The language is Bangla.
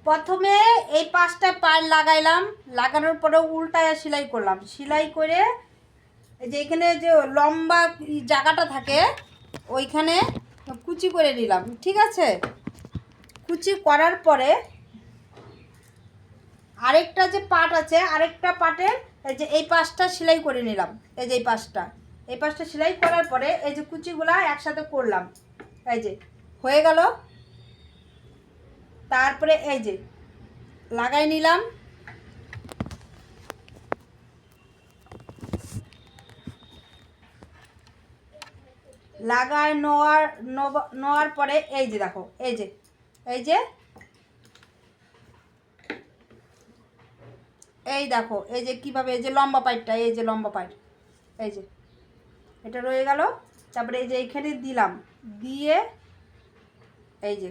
প্রথমে এই 5টা পার লাগাইলাম, লাগানোর পরে উল্টায় সেলাই করলাম, সেলাই করে এই যে এখানে যে লম্বা জায়গাটা থাকে ওইখানে কুচি করে নিলাম। ঠিক আছে, কুচি করার পরে আরেকটা যে পাট আছে, আরেকটা পাটের এই যে এই পাশটা সেলাই করে নিলাম। এই যে এই পাশটা সেলাই করার পরে এই যে কুচিগুলা একসাথে করলাম, এই যে হয়ে গেল। তারপরে এই যে লাগাই নিলাম, লাগায় নেওয়ার পরে এই যে দেখো, এই যে এই দেখো, এই যে কীভাবে, এই যে লম্বা পাইটটা, এই যে লম্বা পাইট, এই যে এটা রয়ে গেল। তারপরে এই যে এইখানে দিলাম, দিয়ে এই যে